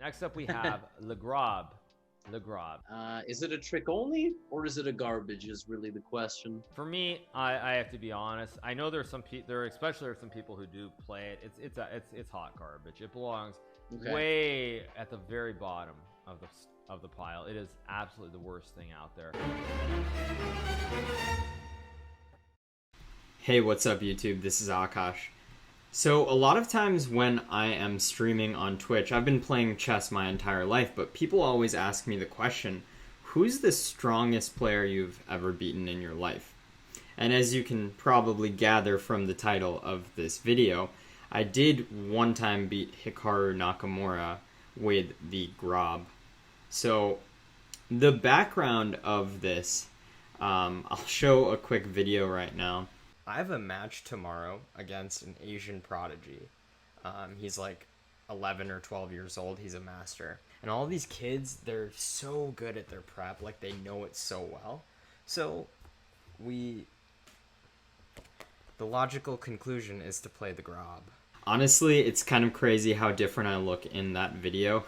Next up, we have Le Grob. Le Grob. Is it a trick only, or is it a garbage? Is really the question. For me, I have to be honest. I know there's some especially some people who do play it. It's hot garbage. It belongs way at the very bottom of the pile. It is absolutely the worst thing out there. Hey, what's up, YouTube? This is Akash. So, a lot of times when I am streaming on Twitch, I've been playing chess my entire life, but people always ask me the question, who's the strongest player you've ever beaten in your life? And as you can probably gather from the title of this video, I did one time beat Hikaru Nakamura with the Grob. So, the background of this, I'll show a quick video right now. I have a match tomorrow against an Asian prodigy. He's like 11 or 12 years old. He's a master. And all these kids, they're so good at their prep. Like, they know it so well. So, the logical conclusion is to play the Grob. Honestly, it's kind of crazy how different I look in that video.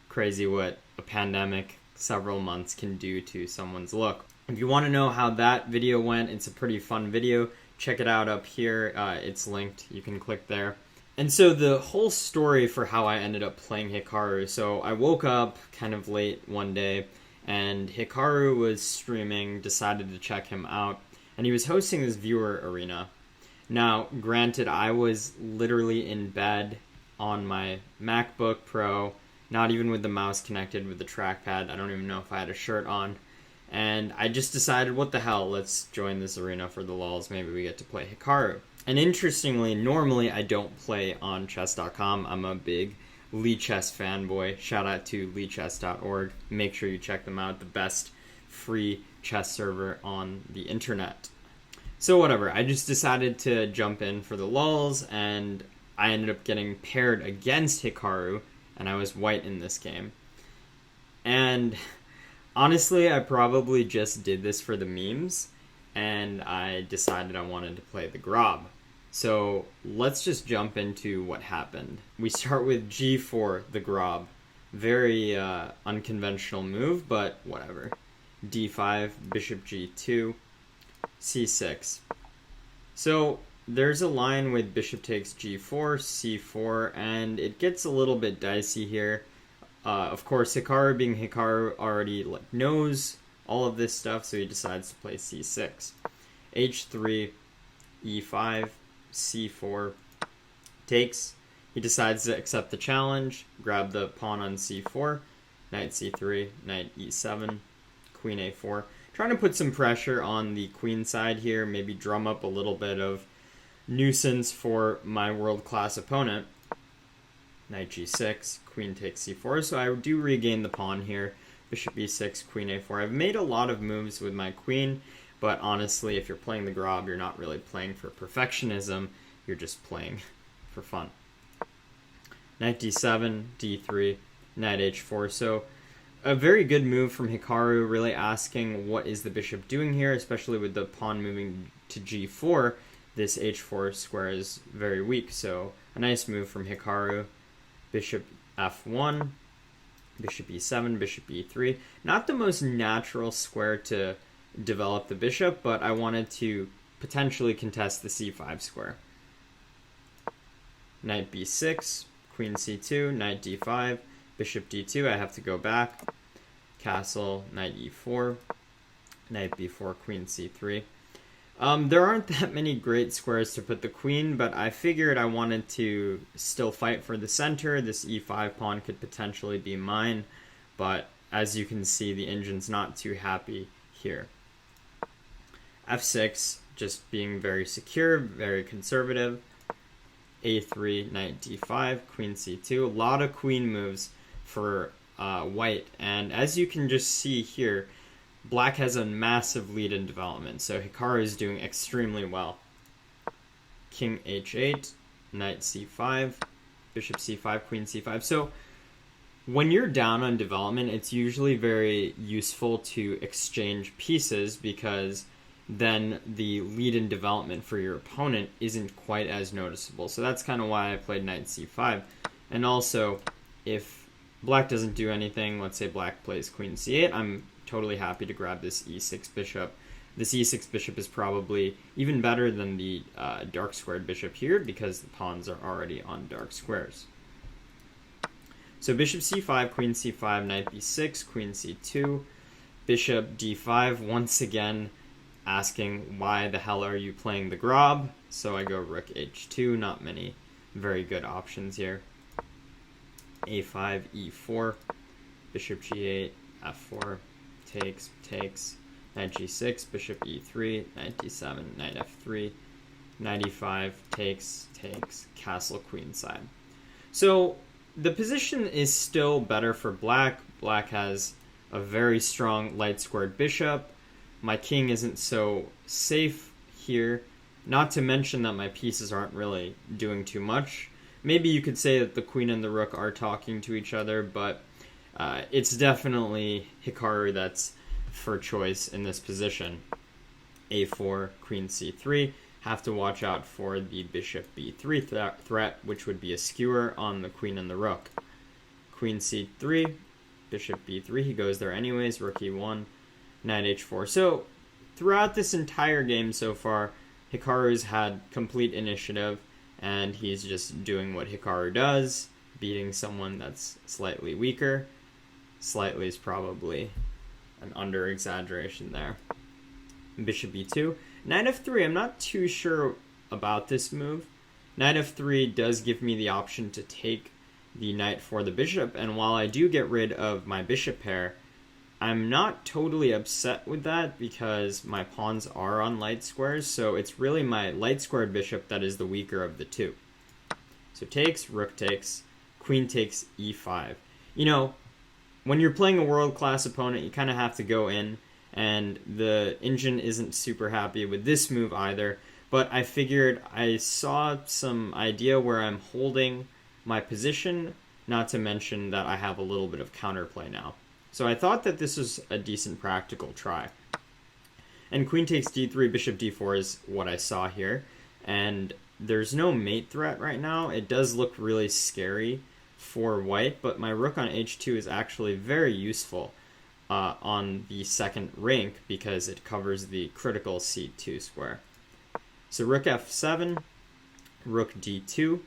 Crazy what a pandemic, several months, can do to someone's look. If you want to know how that video went, it's a pretty fun video. Check it out up here. It's linked. You can click there. And so the whole story for how I ended up playing Hikaru. So I woke up kind of late one day, and Hikaru was streaming, decided to check him out, and he was hosting this viewer arena. Now, granted, I was literally in bed on my MacBook Pro, not even with the mouse connected with the trackpad. I don't even know if I had a shirt on. And I just decided, what the hell, let's join this arena for the lulz. Maybe we get to play Hikaru. And interestingly, normally I don't play on chess.com. I'm a big Lichess fanboy. Shout out to lichess.org. Make sure you check them out. The best free chess server on the internet. So whatever, I just decided to jump in for the lulz, and I ended up getting paired against Hikaru, and I was white in this game. And honestly, I probably just did this for the memes, and I decided I wanted to play the Grob. So let's just jump into what happened. We start with g4, the Grob. Very unconventional move, but whatever. d5, bishop g2, c6. So there's a line with bishop takes g4, c4, and it gets a little bit dicey here. Of course, Hikaru being Hikaru already knows all of this stuff, so he decides to play c6. h3, e5, c4, takes. He decides to accept the challenge, grab the pawn on c4, knight c3, knight e7, queen a4. Trying to put some pressure on the queen side here, maybe drum up a little bit of nuisance for my world-class opponent. Knight g6, queen takes c4, so I do regain the pawn here. Bishop e6, queen a4. I've made a lot of moves with my queen, but honestly, if you're playing the Grob, you're not really playing for perfectionism, you're just playing for fun. Knight d7, d3, knight h4, so a very good move from Hikaru, really asking what is the bishop doing here, especially with the pawn moving to g4. This h4 square is very weak, so a nice move from Hikaru. Bishop f1, bishop e7, bishop e3. Not the most natural square to develop the bishop, but I wanted to potentially contest the c5 square. Knight b6, queen c2, knight d5, bishop d2, I have to go back. Castle, knight e4, knight b4, queen c3. There aren't that many great squares to put the queen, but I figured I wanted to still fight for the center. This e5 pawn could potentially be mine, but as you can see, the engine's not too happy here. f6, just being very secure, very conservative. a3, knight d5, queen c2. A lot of queen moves for white, and as you can just see here, black has a massive lead in development, so Hikaru is doing extremely well. King h8, knight c5, bishop c5, queen c5. So when you're down on development, it's usually very useful to exchange pieces, because then the lead in development for your opponent isn't quite as noticeable. So that's kind of why I played knight c5. And also, if black doesn't do anything. Let's say black plays queen c8. I'm totally happy to grab this e6 bishop. This e6 bishop is probably even better than the dark squared bishop here because the pawns are already on dark squares. So bishop c5, queen c5, knight b6, queen c2, bishop d5, once again asking why the hell are you playing the Grob? So I go rook h2, not many very good options here. a5, e4, bishop g8, f4, takes, knight g6, bishop e3, knight d7, knight f3, knight e5, takes, castle queenside. So the position is still better for black. Black has a very strong light squared bishop. My king isn't so safe here, not to mention that my pieces aren't really doing too much. Maybe you could say that the queen and the rook are talking to each other, but it's definitely Hikaru that's for choice in this position. a4, queen c3. Have to watch out for the bishop b3 threat, which would be a skewer on the queen and the rook. Queen c3, bishop b3. He goes there anyways. Rook e1, knight h4. So throughout this entire game so far, Hikaru's had complete initiative, and he's just doing what Hikaru does, beating someone that's slightly weaker. Slightly is probably an under-exaggeration there. Bishop b2. Knight f3, I'm not too sure about this move. Knight f3 does give me the option to take the knight for the bishop, and while I do get rid of my bishop pair, I'm not totally upset with that because my pawns are on light squares, so it's really my light squared bishop that is the weaker of the two. So takes, rook takes, queen takes e5. You know, when you're playing a world-class opponent, you kind of have to go in, and the engine isn't super happy with this move either, but I figured I saw some idea where I'm holding my position, not to mention that I have a little bit of counterplay now. So I thought that this was a decent practical try. And queen takes d3, bishop d4 is what I saw here, and there's no mate threat right now. It does look really scary for white, but my rook on h2 is actually very useful on the second rank because it covers the critical c2 square. So rook f7, rook d2.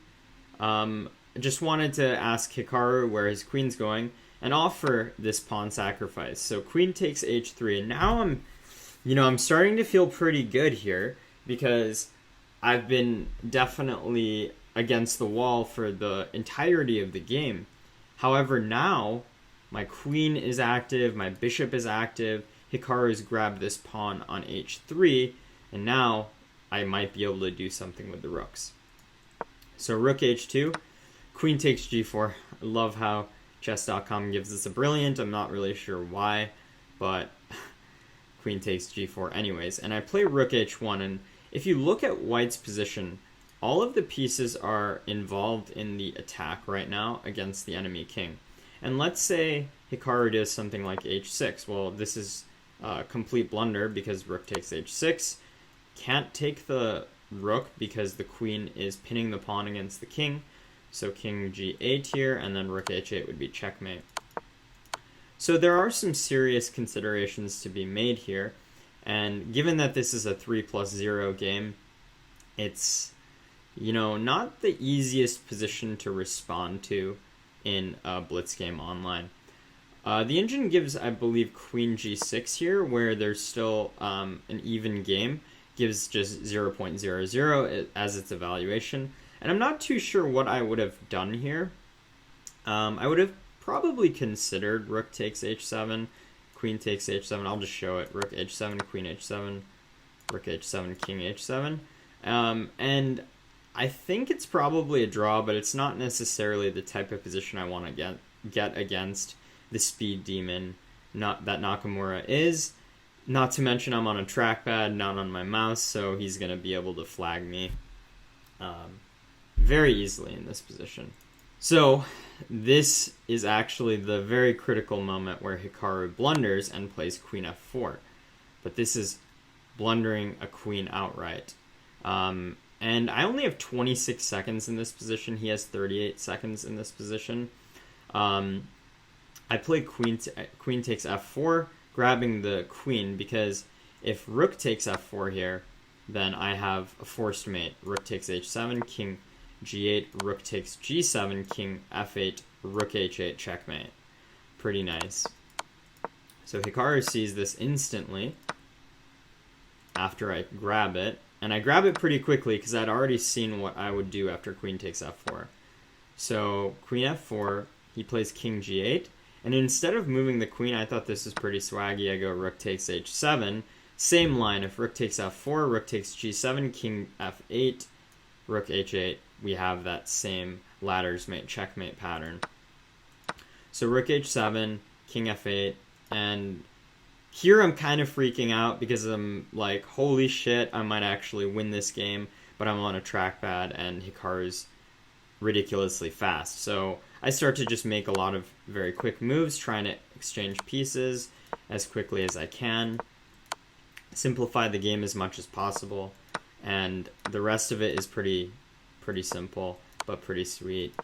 I just wanted to ask Hikaru where his queen's going and offer this pawn sacrifice. So queen takes h3, and now I'm starting to feel pretty good here because I've been definitely against the wall for the entirety of the game. However, now my queen is active, my bishop is active, Hikaru's grabbed this pawn on h3, and now I might be able to do something with the rooks. So rook h2, queen takes g4. I love how chess.com gives us a brilliant, I'm not really sure why, but queen takes g4 anyways. And I play rook h1, and if you look at white's position, all of the pieces are involved in the attack right now against the enemy king. And let's say Hikaru does something like h6. Well, this is a complete blunder because rook takes h6. Can't take the rook because the queen is pinning the pawn against the king. So king g8 here, and then rook h8 would be checkmate. So there are some serious considerations to be made here. And given that this is a 3+0 game, it's, not the easiest position to respond to in a blitz game online. The engine gives, I believe, queen g6 here, where there's still an even game, gives just 0.00 as its evaluation. And I'm not too sure what I would have done here. I would have probably considered rook takes h7, queen takes h7. I'll just show it. Rook h7, queen h7, rook h7, king h7. And I think it's probably a draw, but it's not necessarily the type of position I want to get against the speed demon that Nakamura is. Not to mention I'm on a trackpad, not on my mouse, so he's going to be able to flag me very easily in this position. So this is actually the very critical moment where Hikaru blunders and plays queen f4. But this is blundering a queen outright. And I only have 26 seconds in this position. He has 38 seconds in this position. I play queen takes f4, grabbing the queen, because if rook takes f4 here, then I have a forced mate. Rook takes h7, king g8, rook takes g7, king f8, rook h8, checkmate. Pretty nice. So Hikaru sees this instantly after I grab it, and I grab it pretty quickly because I'd already seen what I would do after queen takes f4. So queen f4, he plays king g8, and instead of moving the queen, I thought this was pretty swaggy. I go rook takes h7, same line. If rook takes f4, rook takes g7, king f8, rook h8. We have that same ladders mate checkmate pattern. So rook h7, king f8, and here I'm kind of freaking out because I'm like, holy shit, I might actually win this game, but I'm on a trackpad and Hikaru's ridiculously fast. So I start to just make a lot of very quick moves, trying to exchange pieces as quickly as I can, simplify the game as much as possible, and the rest of it is pretty simple, but pretty sweet.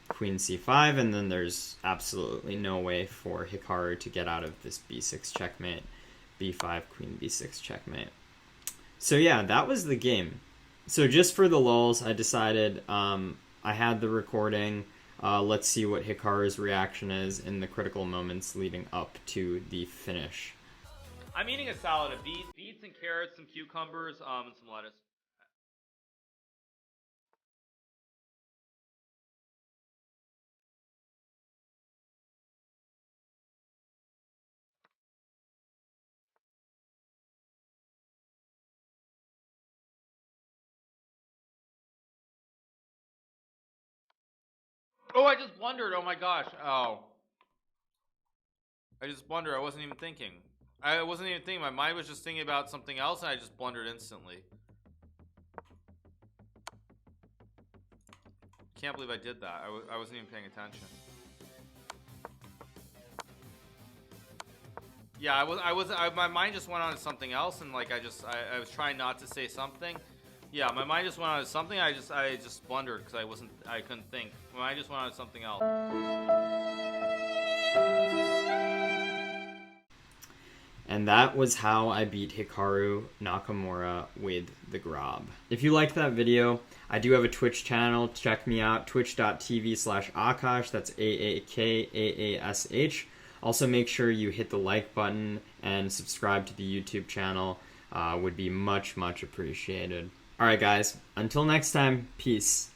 Queen c5, and then there's absolutely no way for Hikaru to get out of this b6 checkmate, b5, queen b6 checkmate. So yeah, that was the game. So just for the lulz, I decided I had the recording. Let's see what Hikaru's reaction is in the critical moments leading up to the finish. I'm eating a salad of beets and carrots, some cucumbers, and some lettuce. Oh, I just blundered. Oh my gosh. Oh. I just blundered. I wasn't even thinking. I wasn't even thinking. My mind was just thinking about something else, and I just blundered instantly. Can't believe I did that. I wasn't even paying attention. Yeah, my mind just went on to something else, and like I was trying not to say something. Yeah, my mind just went on to something. I just blundered because I couldn't think. My mind just went on to something else. And that was how I beat Hikaru Nakamura with the Grob. If you liked that video, I do have a Twitch channel. Check me out, twitch.tv/Akash. That's AAKAASH. Also, make sure you hit the like button and subscribe to the YouTube channel. Would be much, much appreciated. Alright guys, until next time, peace.